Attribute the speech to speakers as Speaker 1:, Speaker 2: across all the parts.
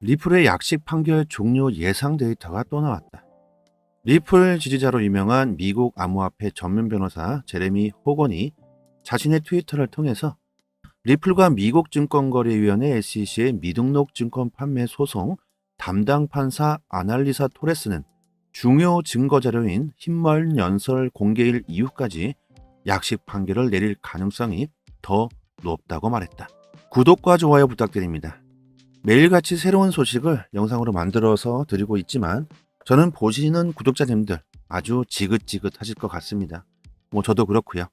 Speaker 1: 리플의 약식 판결 종료 예상 데이터가 또 나왔다. 리플 지지자로 유명한 미국 암호화폐 전문 변호사 제레미 호건이 자신의 트위터를 통해서 리플과 미국 증권거래위원회 SEC의 미등록 증권 판매 소송 담당 판사 아날리사 토레스는 중요 증거 자료인 흰멀 연설 공개일 이후까지 약식 판결을 내릴 가능성이 더 높다고 말했다. 구독과 좋아요 부탁드립니다. 매일같이 새로운 소식을 영상으로 만들어서 드리고 있지만 저는 보시는 구독자님들 아주 지긋지긋하실 것 같습니다. 저도 그렇고요.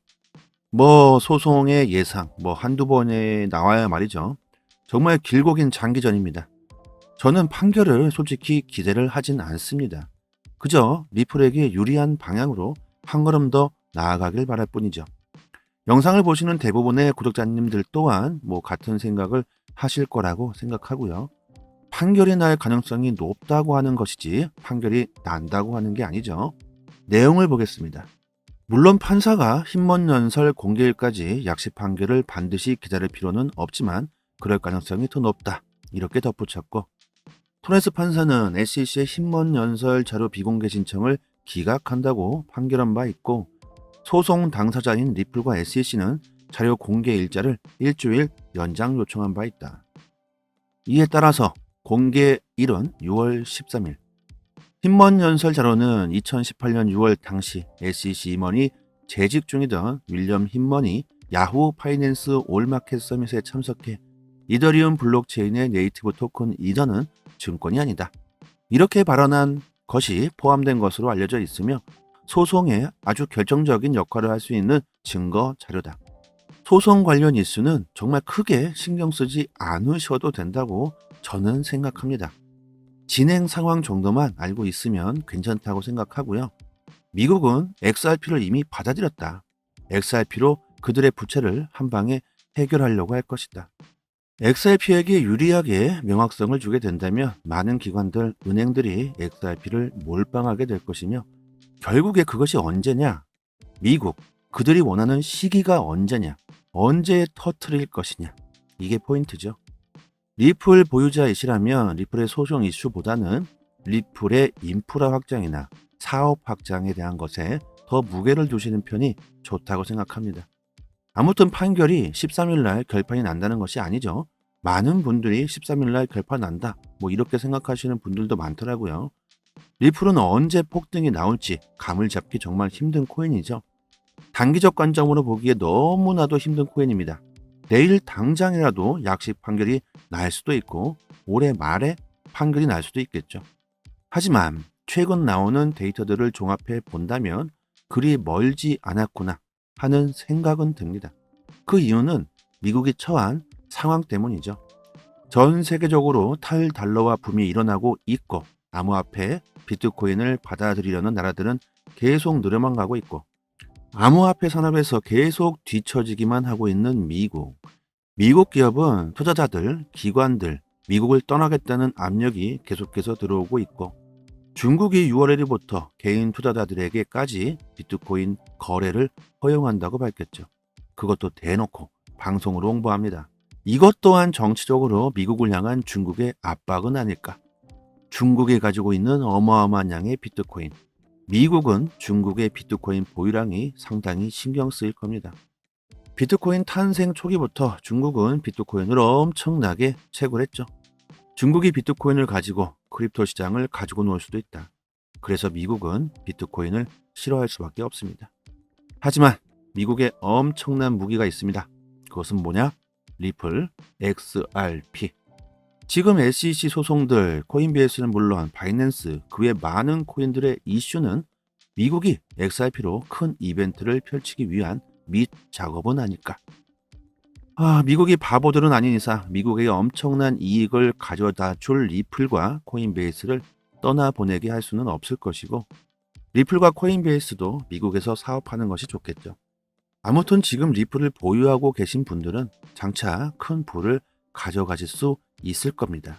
Speaker 1: 소송의 예상 한두 번에 나와야 말이죠. 정말 길고 긴 장기전입니다. 저는 판결을 솔직히 기대를 하진 않습니다. 그저 리플에게 유리한 방향으로 한 걸음 더 나아가길 바랄 뿐이죠. 영상을 보시는 대부분의 구독자님들 또한 같은 생각을 하실 거라고 생각하고요. 판결이 날 가능성이 높다고 하는 것이지 판결이 난다고 하는 게 아니죠. 내용을 보겠습니다. 물론 판사가 흰먼 연설 공개일까지 약식 판결을 반드시 기다릴 필요는 없지만 그럴 가능성이 더 높다. 이렇게 덧붙였고 토레스 판사는 SEC의 흰먼 연설 자료 비공개 신청을 기각한다고 판결한 바 있고 소송 당사자인 리플과 SEC는 자료 공개 일자를 일주일 연장 요청한 바 있다. 이에 따라서 공개일은 6월 13일. 흰먼 연설 자료는 2018년 6월 당시 SEC 임원이 재직 중이던 윌리엄 흰먼이 야후 파이낸스 올마켓 서밋에 참석해 이더리움 블록체인의 네이티브 토큰 이더는 증권이 아니다. 이렇게 발언한 것이 포함된 것으로 알려져 있으며 소송에 아주 결정적인 역할을 할 수 있는 증거 자료다. 소송 관련 이슈는 정말 크게 신경 쓰지 않으셔도 된다고 저는 생각합니다. 진행 상황 정도만 알고 있으면 괜찮다고 생각하고요. 미국은 XRP를 이미 받아들였다. XRP로 그들의 부채를 한 방에 해결하려고 할 것이다. XRP에게 유리하게 명확성을 주게 된다면 많은 기관들, 은행들이 XRP를 몰빵하게 될 것이며 결국에 그것이 언제냐? 미국, 그들이 원하는 시기가 언제냐? 언제 터트릴 것이냐? 이게 포인트죠. 리플 보유자이시라면 리플의 소송 이슈보다는 리플의 인프라 확장이나 사업 확장에 대한 것에 더 무게를 두시는 편이 좋다고 생각합니다. 아무튼 판결이 13일 날 결판이 난다는 것이 아니죠. 많은 분들이 13일 날 결판 난다. 이렇게 생각하시는 분들도 많더라고요. 리플은 언제 폭등이 나올지 감을 잡기 정말 힘든 코인이죠. 단기적 관점으로 보기에 너무나도 힘든 코인입니다. 내일 당장이라도 약식 판결이 날 수도 있고 올해 말에 판결이 날 수도 있겠죠. 하지만 최근 나오는 데이터들을 종합해 본다면 그리 멀지 않았구나 하는 생각은 듭니다. 그 이유는 미국이 처한 상황 때문이죠. 전 세계적으로 탈달러화 붐이 일어나고 있고 암호화폐, 비트코인을 받아들이려는 나라들은 계속 늘어만 가고 있고 암호화폐 산업에서 계속 뒤처지기만 하고 있는 미국. 미국 기업은 투자자들, 기관들, 미국을 떠나겠다는 압력이 계속해서 들어오고 있고 중국이 6월 1일부터 개인 투자자들에게까지 비트코인 거래를 허용한다고 밝혔죠. 그것도 대놓고 방송으로 홍보합니다. 이것 또한 정치적으로 미국을 향한 중국의 압박은 아닐까. 중국이 가지고 있는 어마어마한 양의 비트코인. 미국은 중국의 비트코인 보유량이 상당히 신경 쓰일 겁니다. 비트코인 탄생 초기부터 중국은 비트코인을 엄청나게 채굴했죠. 중국이 비트코인을 가지고 크립토 시장을 가지고 놀 수도 있다. 그래서 미국은 비트코인을 싫어할 수밖에 없습니다. 하지만 미국에 엄청난 무기가 있습니다. 그것은 뭐냐? 리플, XRP. 지금 SEC 소송들, 코인베이스는 물론 바이낸스, 그 외 많은 코인들의 이슈는 미국이 XRP로 큰 이벤트를 펼치기 위한 밑 작업은 아닐까. 미국이 바보들은 아닌 이상 미국에게 엄청난 이익을 가져다 줄 리플과 코인베이스를 떠나보내게 할 수는 없을 것이고 리플과 코인베이스도 미국에서 사업하는 것이 좋겠죠. 아무튼 지금 리플을 보유하고 계신 분들은 장차 큰 부를 가져가실 수 있을 겁니다.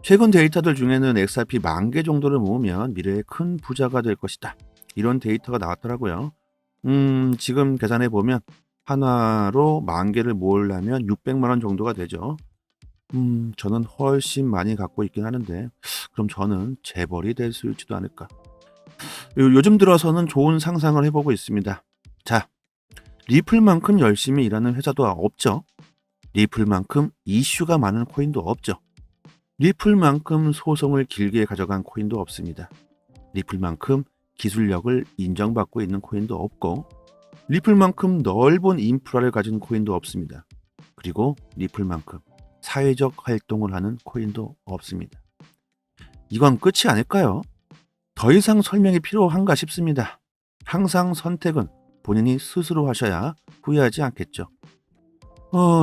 Speaker 1: 최근 데이터들 중에는 XRP 10,000개 정도를 모으면 미래에 큰 부자가 될 것이다. 이런 데이터가 나왔더라고요. 지금 계산해 보면 하나로 10,000개를 모으려면 600만 원 정도가 되죠. 저는 훨씬 많이 갖고 있긴 하는데 그럼 저는 재벌이 될 수 있지도 않을까. 요즘 들어서는 좋은 상상을 해보고 있습니다. 자, 리플만큼 열심히 일하는 회사도 없죠. 리플만큼 이슈가 많은 코인도 없죠. 리플만큼 소송을 길게 가져간 코인도 없습니다. 리플만큼 기술력을 인정받고 있는 코인도 없고 리플만큼 넓은 인프라를 가진 코인도 없습니다. 그리고 리플만큼 사회적 활동을 하는 코인도 없습니다. 이건 끝이 아닐까요? 더 이상 설명이 필요한가 싶습니다. 항상 선택은 본인이 스스로 하셔야 후회하지 않겠죠.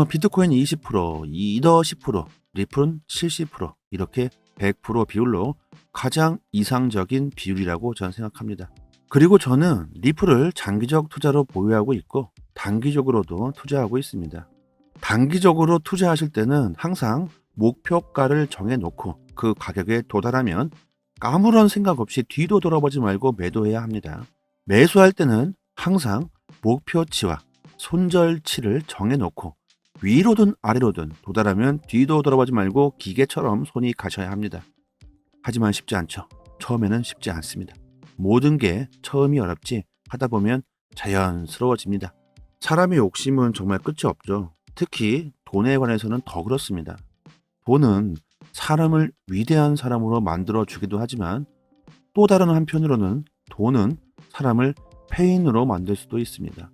Speaker 1: 비트코인 20%, 이더 10%, 리플은 70% 이렇게 100% 비율로 가장 이상적인 비율이라고 저는 생각합니다. 그리고 저는 리플을 장기적 투자로 보유하고 있고 단기적으로도 투자하고 있습니다. 단기적으로 투자하실 때는 항상 목표가를 정해놓고 그 가격에 도달하면 아무런 생각 없이 뒤도 돌아보지 말고 매도해야 합니다. 매수할 때는 항상 목표치와 손절치를 정해놓고 위로든 아래로든 도달하면 뒤도 돌아보지 말고 기계처럼 손이 가셔야 합니다. 하지만 쉽지 않죠. 처음에는 쉽지 않습니다. 모든 게 처음이 어렵지 하다 보면 자연스러워집니다. 사람의 욕심은 정말 끝이 없죠. 특히 돈에 관해서는 더 그렇습니다. 돈은 사람을 위대한 사람으로 만들어 주기도 하지만 또 다른 한편으로는 돈은 사람을 폐인으로 만들 수도 있습니다.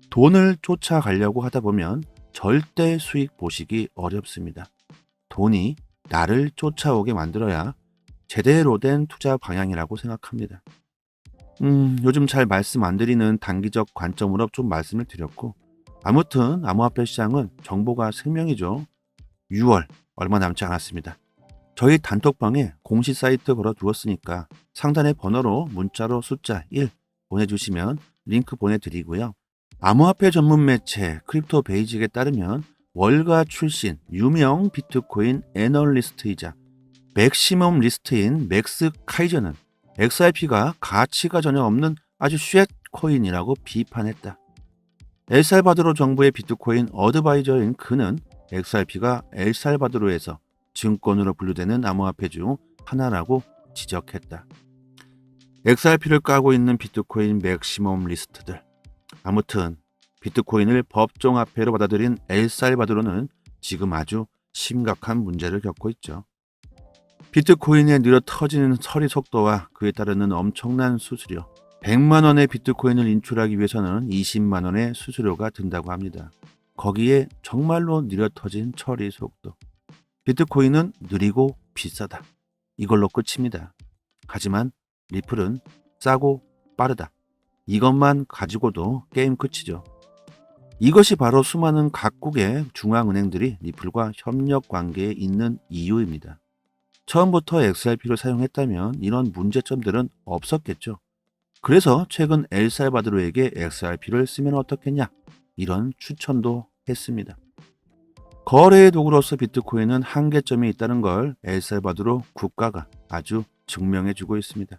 Speaker 1: 돈을 쫓아가려고 하다 보면 절대 수익 보시기 어렵습니다. 돈이 나를 쫓아오게 만들어야 제대로 된 투자 방향이라고 생각합니다. 요즘 잘 말씀 안 드리는 단기적 관점으로 좀 말씀을 드렸고 아무튼 암호화폐 시장은 정보가 생명이죠. 6월 얼마 남지 않았습니다. 저희 단톡방에 공시 사이트 걸어두었으니까 상단의 번호로 문자로 숫자 1 보내주시면 링크 보내드리고요. 암호화폐 전문 매체 크립토 베이직에 따르면 월가 출신 유명 비트코인 애널리스트이자 맥시멈 리스트인 맥스 카이저는 XRP가 가치가 전혀 없는 아주 쉣 코인이라고 비판했다. 엘살바도르 정부의 비트코인 어드바이저인 그는 XRP가 엘살바도르에서 증권으로 분류되는 암호화폐 중 하나라고 지적했다. XRP를 까고 있는 비트코인 맥시멈 리스트들. 아무튼 비트코인을 법정화폐로 받아들인 엘살바도르는 지금 아주 심각한 문제를 겪고 있죠. 비트코인의 느려 터지는 처리 속도와 그에 따르는 엄청난 수수료. 100만 원의 비트코인을 인출하기 위해서는 20만 원의 수수료가 든다고 합니다. 거기에 정말로 느려 터진 처리 속도. 비트코인은 느리고 비싸다. 이걸로 끝입니다. 하지만 리플은 싸고 빠르다. 이것만 가지고도 게임 끝이죠. 이것이 바로 수많은 각국의 중앙은행들이 리플과 협력 관계에 있는 이유입니다. 처음부터 XRP를 사용했다면 이런 문제점들은 없었겠죠. 그래서 최근 엘살바도르에게 XRP를 쓰면 어떻겠냐 이런 추천도 했습니다. 거래의 도구로서 비트코인은 한계점이 있다는 걸 엘살바도르 국가가 아주 증명해주고 있습니다.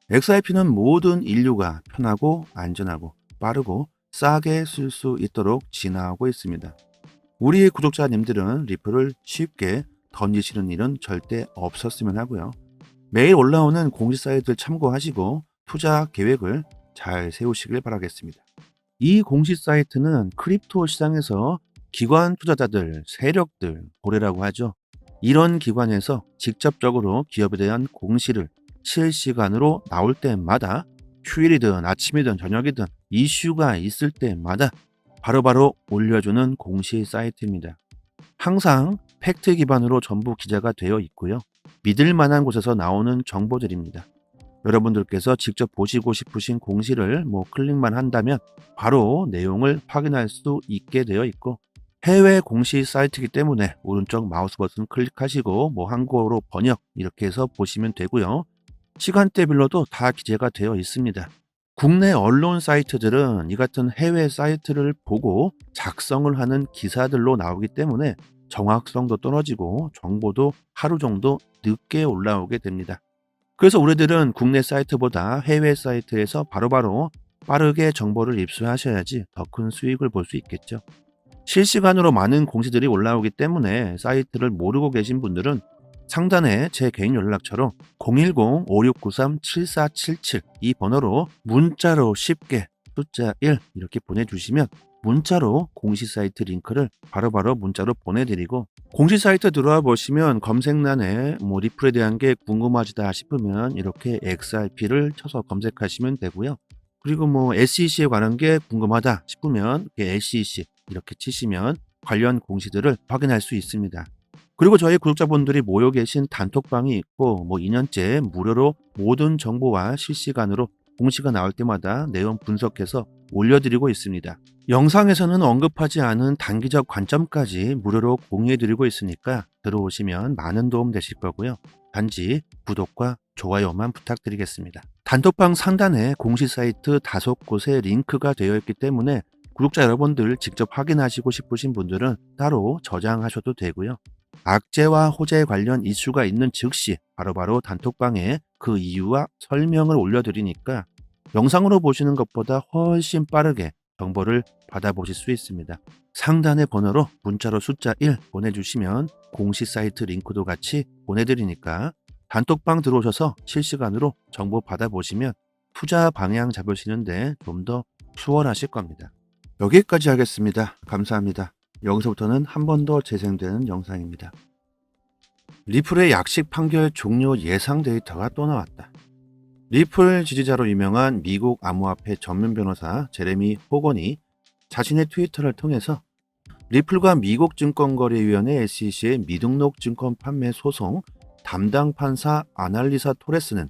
Speaker 1: XRP는 모든 인류가 편하고 안전하고 빠르고 싸게 쓸 수 있도록 진화하고 있습니다. 우리 구독자님들은 리플을 쉽게 던지시는 일은 절대 없었으면 하고요. 매일 올라오는 공지 사이트를 참고하시고 투자 계획을 잘 세우시길 바라겠습니다. 이 공시 사이트는 크립토 시장에서 기관 투자자들, 세력들, 고래라고 하죠. 이런 기관에서 직접적으로 기업에 대한 공시를 실시간으로 나올 때마다 휴일이든 아침이든 저녁이든 이슈가 있을 때마다 바로바로 올려주는 공시 사이트입니다. 항상 팩트 기반으로 전부 기재가 되어 있고요. 믿을 만한 곳에서 나오는 정보들입니다. 여러분들께서 직접 보시고 싶으신 공시를 클릭만 한다면 바로 내용을 확인할 수 있게 되어 있고 해외 공시 사이트이기 때문에 오른쪽 마우스 버튼 클릭하시고 한국어로 번역 이렇게 해서 보시면 되고요. 시간대별로도 다 기재가 되어 있습니다. 국내 언론 사이트들은 이 같은 해외 사이트를 보고 작성을 하는 기사들로 나오기 때문에 정확성도 떨어지고 정보도 하루 정도 늦게 올라오게 됩니다. 그래서 우리들은 국내 사이트보다 해외 사이트에서 바로바로 빠르게 정보를 입수하셔야지 더 큰 수익을 볼 수 있겠죠. 실시간으로 많은 공시들이 올라오기 때문에 사이트를 모르고 계신 분들은 상단에 제 개인 연락처로 010-5693-7477 이 번호로 문자로 쉽게 숫자 1 이렇게 보내주시면 문자로 공시 사이트 링크를 바로바로 문자로 보내드리고, 공시 사이트 들어와 보시면 검색란에 리플에 대한 게 궁금하시다 싶으면 이렇게 XRP를 쳐서 검색하시면 되고요. 그리고 SEC에 관한 게 궁금하다 싶으면 SEC 이렇게 치시면 관련 공시들을 확인할 수 있습니다. 그리고 저희 구독자분들이 모여 계신 단톡방이 있고 2년째 무료로 모든 정보와 실시간으로 공시가 나올 때마다 내용 분석해서 올려드리고 있습니다. 영상에서는 언급하지 않은 단기적 관점까지 무료로 공유해드리고 있으니까 들어오시면 많은 도움 되실 거고요. 단지 구독과 좋아요만 부탁드리겠습니다. 단톡방 상단에 공시 사이트 5곳에 링크가 되어 있기 때문에 구독자 여러분들 직접 확인하시고 싶으신 분들은 따로 저장하셔도 되고요. 악재와 호재 관련 이슈가 있는 즉시 바로바로 단톡방에 그 이유와 설명을 올려드리니까 영상으로 보시는 것보다 훨씬 빠르게 정보를 받아보실 수 있습니다. 상단의 번호로 문자로 숫자 1 보내주시면 공시 사이트 링크도 같이 보내드리니까 단톡방 들어오셔서 실시간으로 정보 받아보시면 투자 방향 잡으시는데 좀 더 수월하실 겁니다. 여기까지 하겠습니다. 감사합니다. 여기서부터는 한 번 더 재생되는 영상입니다. 리플의 약식 판결 종료 예상 데이터가 또 나왔다. 리플 지지자로 유명한 미국 암호화폐 전문 변호사 제레미 호건이 자신의 트위터를 통해서 리플과 미국 증권거래위원회 SEC의 미등록 증권 판매 소송 담당 판사 아날리사 토레스는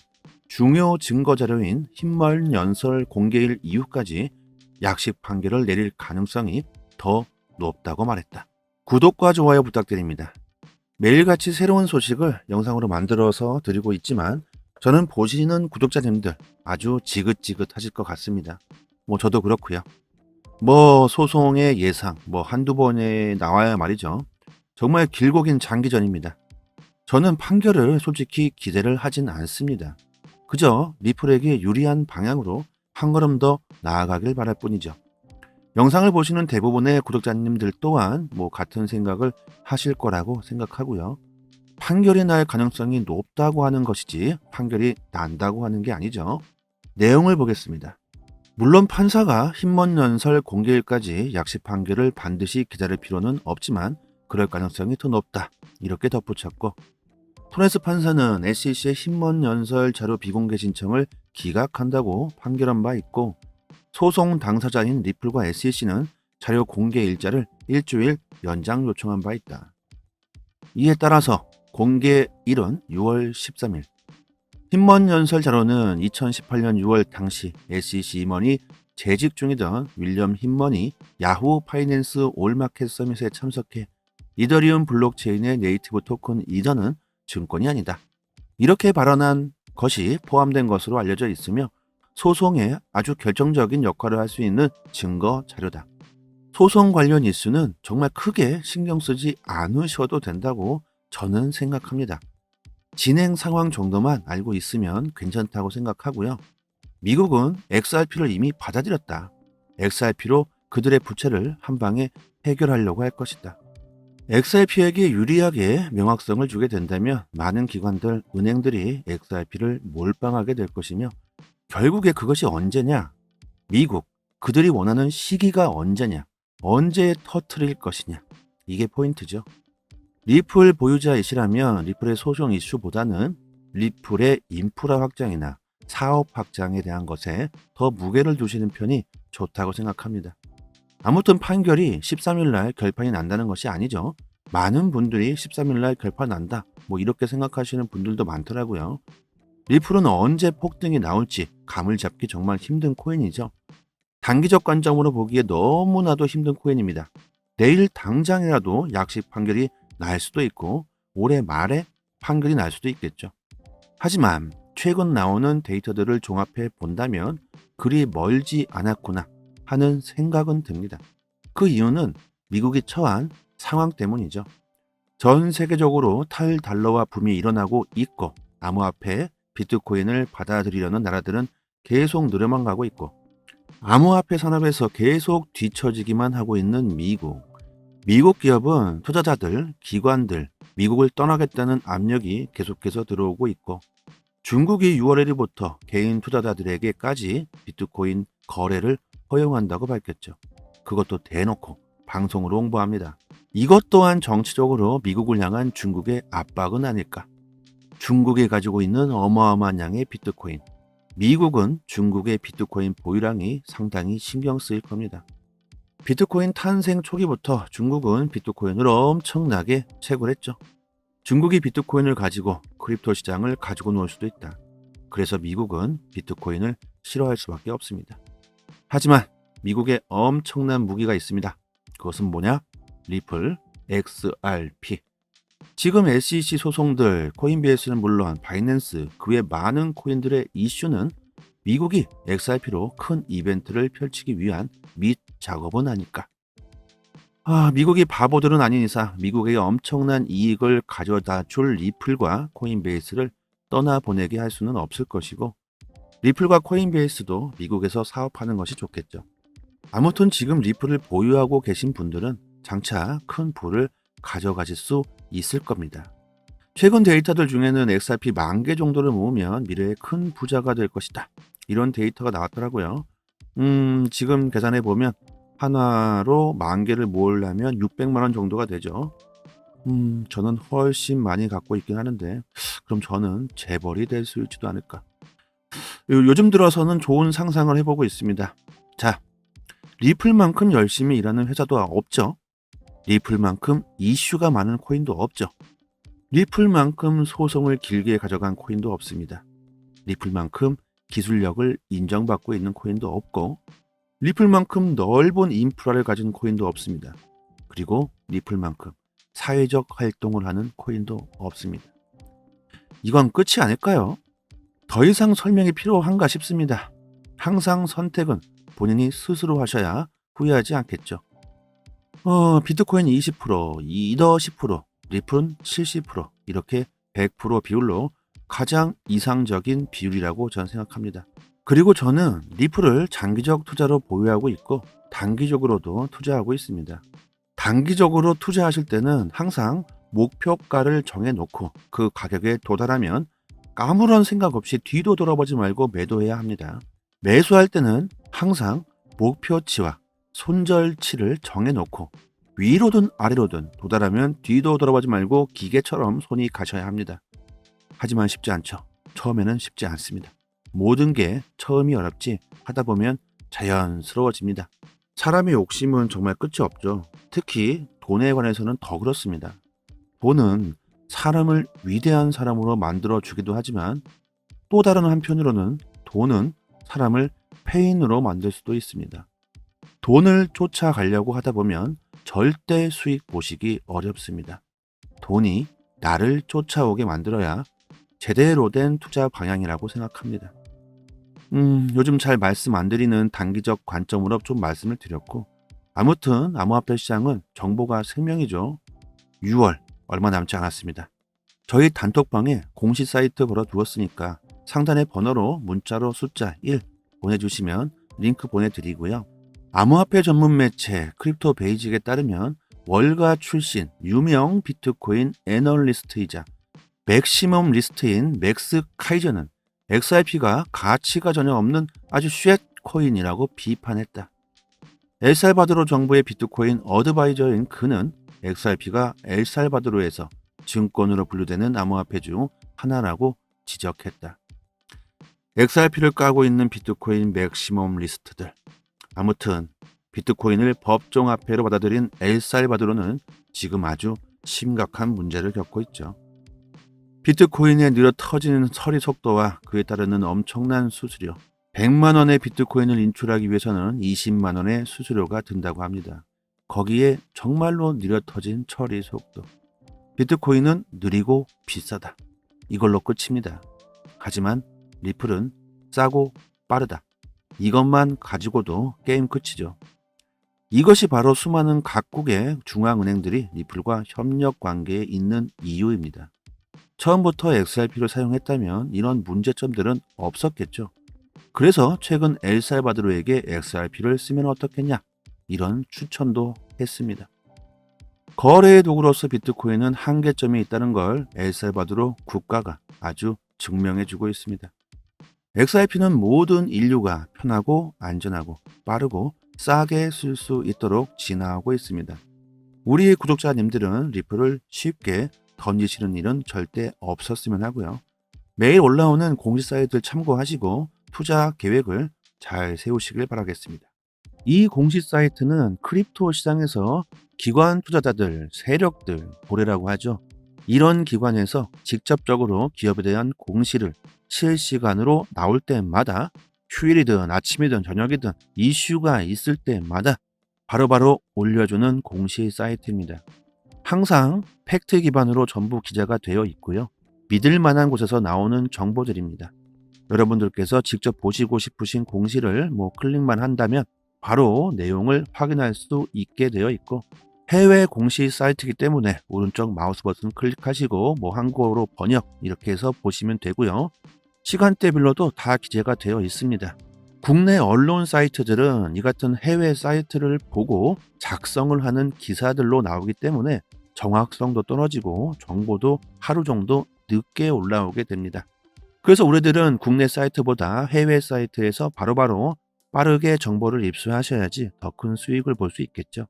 Speaker 1: 중요 증거 자료인 흰멀 연설 공개일 이후까지 약식 판결을 내릴 가능성이 더 높다고 말했다. 구독과 좋아요 부탁드립니다. 매일같이 새로운 소식을 영상으로 만들어서 드리고 있지만 저는 보시는 구독자님들 아주 지긋지긋하실 것 같습니다. 저도 그렇고요. 소송의 예상 한두 번에 나와야 말이죠. 정말 길고 긴 장기전입니다. 저는 판결을 솔직히 기대를 하진 않습니다. 그저 리플에게 유리한 방향으로 한 걸음 더 나아가길 바랄 뿐이죠. 영상을 보시는 대부분의 구독자님들 또한 같은 생각을 하실 거라고 생각하고요. 판결이 날 가능성이 높다고 하는 것이지 판결이 난다고 하는 게 아니죠. 내용을 보겠습니다. 물론 판사가 흰먼 연설 공개일까지 약식 판결을 반드시 기다릴 필요는 없지만 그럴 가능성이 더 높다. 이렇게 덧붙였고, 토레스 판사는 SEC의 흰먼 연설 자료 비공개 신청을 기각한다고 판결한 바 있고, 소송 당사자인 리플과 SEC는 자료 공개 일자를 일주일 연장 요청한 바 있다. 이에 따라서 공개일은 6월 13일. 흰먼 연설 자료는 2018년 6월 당시 SEC 임원이 재직 중이던 윌리엄 흰먼이 야후 파이낸스 올마켓 서밋에 참석해 이더리움 블록체인의 네이티브 토큰 이더는 증권이 아니다. 이렇게 발언한 것이 포함된 것으로 알려져 있으며 소송에 아주 결정적인 역할을 할 수 있는 증거 자료다. 소송 관련 이슈는 정말 크게 신경 쓰지 않으셔도 된다고 저는 생각합니다. 진행 상황 정도만 알고 있으면 괜찮다고 생각하고요. 미국은 XRP를 이미 받아들였다. XRP로 그들의 부채를 한 방에 해결하려고 할 것이다. XRP에게 유리하게 명확성을 주게 된다면 많은 기관들, 은행들이 XRP를 몰빵하게 될 것이며 결국에 그것이 언제냐? 미국, 그들이 원하는 시기가 언제냐? 언제 터트릴 것이냐? 이게 포인트죠. 리플 보유자이시라면 리플의 소송 이슈보다는 리플의 인프라 확장이나 사업 확장에 대한 것에 더 무게를 두시는 편이 좋다고 생각합니다. 아무튼 판결이 13일 날 결판이 난다는 것이 아니죠. 많은 분들이 13일 날 결판 난다 이렇게 생각하시는 분들도 많더라고요. 리플은 언제 폭등이 나올지 감을 잡기 정말 힘든 코인이죠. 단기적 관점으로 보기에 너무나도 힘든 코인입니다. 내일 당장이라도 약식 판결이 날 수도 있고 올해 말에 판결이 날 수도 있겠죠. 하지만 최근 나오는 데이터들을 종합해 본다면 그리 멀지 않았구나 하는 생각은 듭니다. 그 이유는 미국이 처한 상황 때문이죠. 전 세계적으로 탈달러화 붐이 일어나고 있고 암호화폐, 비트코인을 받아들이려는 나라들은 계속 늘어만 가고 있고 암호화폐 산업에서 계속 뒤처지기만 하고 있는 미국, 미국 기업은 투자자들, 기관들, 미국을 떠나겠다는 압력이 계속해서 들어오고 있고 중국이 6월 1일부터 개인 투자자들에게까지 비트코인 거래를 허용한다고 밝혔죠. 그것도 대놓고 방송으로 홍보합니다. 이것 또한 정치적으로 미국을 향한 중국의 압박은 아닐까. 중국이 가지고 있는 어마어마한 양의 비트코인. 미국은 중국의 비트코인 보유량이 상당히 신경 쓰일 겁니다. 비트코인 탄생 초기부터 중국은 비트코인을 엄청나게 채굴했죠. 중국이 비트코인을 가지고 크립토 시장을 가지고 놀 수도 있다. 그래서 미국은 비트코인을 싫어할 수밖에 없습니다. 하지만 미국에 엄청난 무기가 있습니다. 그것은 뭐냐? 리플, XRP. 지금 SEC 소송들, 코인베이스는 물론 바이낸스, 그 외 많은 코인들의 이슈는 미국이 XRP로 큰 이벤트를 펼치기 위한 밑 작업은 아닐까. 미국이 바보들은 아닌 이상 미국에게 엄청난 이익을 가져다 줄 리플과 코인베이스를 떠나보내게 할 수는 없을 것이고 리플과 코인베이스도 미국에서 사업하는 것이 좋겠죠. 아무튼 지금 리플을 보유하고 계신 분들은 장차 큰 부를 가져가실 수 있을 겁니다. 최근 데이터들 중에는 XRP 10,000개 정도를 모으면 미래에 큰 부자가 될 것이다. 이런 데이터가 나왔더라고요. 지금 계산해 보면 하나로 10,000개를 모으려면 600만 원 정도가 되죠. 저는 훨씬 많이 갖고 있긴 하는데 그럼 저는 재벌이 될 수 있지도 않을까. 요즘 들어서는 좋은 상상을 해보고 있습니다. 자, 리플만큼 열심히 일하는 회사도 없죠. 리플만큼 이슈가 많은 코인도 없죠. 리플만큼 소송을 길게 가져간 코인도 없습니다. 리플만큼 기술력을 인정받고 있는 코인도 없고 리플만큼 넓은 인프라를 가진 코인도 없습니다. 그리고 리플만큼 사회적 활동을 하는 코인도 없습니다. 이건 끝이 아닐까요? 더 이상 설명이 필요한가 싶습니다. 항상 선택은 본인이 스스로 하셔야 후회하지 않겠죠. 비트코인 20%, 이더 10%, 리플은 70% 이렇게 100% 비율로 가장 이상적인 비율이라고 저는 생각합니다. 그리고 저는 리플을 장기적 투자로 보유하고 있고 단기적으로도 투자하고 있습니다. 단기적으로 투자하실 때는 항상 목표가를 정해놓고 그 가격에 도달하면 아무런 생각 없이 뒤도 돌아보지 말고 매도해야 합니다. 매수할 때는 항상 목표치와 손절치를 정해놓고 위로든 아래로든 도달하면 뒤도 돌아보지 말고 기계처럼 손이 가셔야 합니다. 하지만 쉽지 않죠. 처음에는 쉽지 않습니다. 모든 게 처음이 어렵지 하다 보면 자연스러워집니다. 사람의 욕심은 정말 끝이 없죠. 특히 돈에 관해서는 더 그렇습니다. 돈은 사람을 위대한 사람으로 만들어 주기도 하지만 또 다른 한편으로는 돈은 사람을 폐인으로 만들 수도 있습니다. 돈을 쫓아가려고 하다 보면 절대 수익 보시기 어렵습니다. 돈이 나를 쫓아오게 만들어야 제대로 된 투자 방향이라고 생각합니다. 요즘 잘 말씀 안 드리는 단기적 관점으로 좀 말씀을 드렸고 아무튼 암호화폐 시장은 정보가 생명이죠. 6월 얼마 남지 않았습니다. 저희 단톡방에 공시 사이트 걸어두었으니까 상단의 번호로 문자로 숫자 1 보내주시면 링크 보내드리고요. 암호화폐 전문 매체 크립토 베이직에 따르면 월가 출신 유명 비트코인 애널리스트이자 맥시멈 리스트인 맥스 카이저는 XRP가 가치가 전혀 없는 아주 쉣 코인이라고 비판했다. 엘살바도르 정부의 비트코인 어드바이저인 그는 XRP가 엘살바도르에서 증권으로 분류되는 암호화폐 중 하나라고 지적했다. XRP를 까고 있는 비트코인 맥시멈 리스트들. 아무튼 비트코인을 법정화폐로 받아들인 엘살바도르는 지금 아주 심각한 문제를 겪고 있죠. 비트코인의 느려 터지는 처리 속도와 그에 따르는 엄청난 수수료. 100만 원의 비트코인을 인출하기 위해서는 20만 원의 수수료가 든다고 합니다. 거기에 정말로 느려 터진 처리 속도. 비트코인은 느리고 비싸다. 이걸로 끝입니다. 하지만 리플은 싸고 빠르다. 이것만 가지고도 게임 끝이죠. 이것이 바로 수많은 각국의 중앙은행들이 리플과 협력 관계에 있는 이유입니다. 처음부터 XRP를 사용했다면 이런 문제점들은 없었겠죠. 그래서 최근 엘살바도르에게 XRP를 쓰면 어떻겠냐 이런 추천도 했습니다. 거래의 도구로서 비트코인은 한계점이 있다는 걸 엘살바도르 국가가 아주 증명해주고 있습니다. XRP는 모든 인류가 편하고 안전하고 빠르고 싸게 쓸 수 있도록 진화하고 있습니다. 우리 구독자님들은 리플을 쉽게 던지시는 일은 절대 없었으면 하고요. 매일 올라오는 공시 사이트를 참고하시고 투자 계획을 잘 세우시길 바라겠습니다. 이 공시 사이트는 크립토 시장에서 기관 투자자들, 세력들, 고래라고 하죠. 이런 기관에서 직접적으로 기업에 대한 공시를 실시간으로 나올 때마다 휴일이든 아침이든 저녁이든 이슈가 있을 때마다 바로바로 올려주는 공시 사이트입니다. 항상 팩트 기반으로 전부 기재가 되어 있고요. 믿을 만한 곳에서 나오는 정보들입니다. 여러분들께서 직접 보시고 싶으신 공시를 클릭만 한다면 바로 내용을 확인할 수 있게 되어 있고, 해외 공시 사이트이기 때문에 오른쪽 마우스 버튼 클릭하시고 한국어로 번역 이렇게 해서 보시면 되고요. 시간대별로도 다 기재가 되어 있습니다. 국내 언론 사이트들은 이 같은 해외 사이트를 보고 작성을 하는 기사들로 나오기 때문에 정확성도 떨어지고 정보도 하루 정도 늦게 올라오게 됩니다. 그래서 우리들은 국내 사이트보다 해외 사이트에서 바로바로 빠르게 정보를 입수하셔야지 더 큰 수익을 볼 수 있겠죠.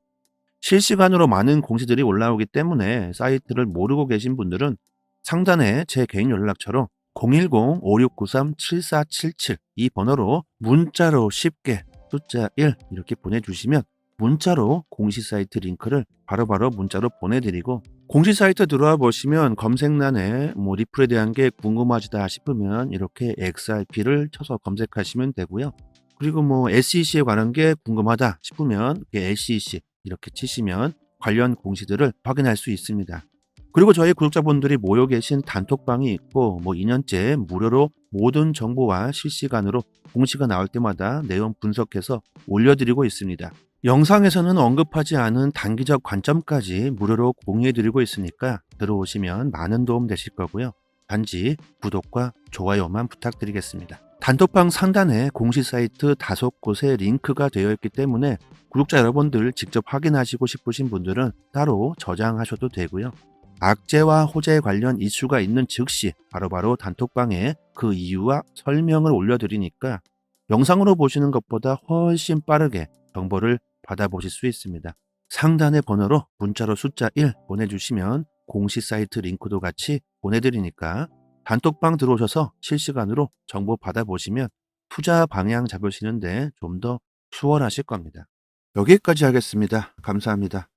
Speaker 1: 실시간으로 많은 공시들이 올라오기 때문에 사이트를 모르고 계신 분들은 상단에 제 개인 연락처로 010-5693-7477 이 번호로 문자로 쉽게 숫자 1 이렇게 보내주시면 문자로 공시 사이트 링크를 바로바로 문자로 보내드리고, 공시 사이트 들어와 보시면 검색란에 리플에 대한 게 궁금하시다 싶으면 이렇게 XRP를 쳐서 검색하시면 되고요. 그리고 SEC에 관한 게 궁금하다 싶으면 SEC 이렇게 치시면 관련 공시들을 확인할 수 있습니다. 그리고 저희 구독자분들이 모여 계신 단톡방이 있고 2년째 무료로 모든 정보와 실시간으로 공시가 나올 때마다 내용 분석해서 올려드리고 있습니다. 영상에서는 언급하지 않은 단기적 관점까지 무료로 공유해드리고 있으니까 들어오시면 많은 도움 되실 거고요. 단지 구독과 좋아요만 부탁드리겠습니다. 단톡방 상단에 공시 사이트 5곳에 링크가 되어 있기 때문에 구독자 여러분들 직접 확인하시고 싶으신 분들은 따로 저장하셔도 되고요. 악재와 호재 관련 이슈가 있는 즉시 바로바로 단톡방에 그 이유와 설명을 올려드리니까 영상으로 보시는 것보다 훨씬 빠르게 정보를 받아보실 수 있습니다. 상단의 번호로 문자로 숫자 1 보내주시면 공시 사이트 링크도 같이 보내드리니까 단톡방 들어오셔서 실시간으로 정보 받아보시면 투자 방향 잡으시는데 좀 더 수월하실 겁니다. 여기까지 하겠습니다. 감사합니다.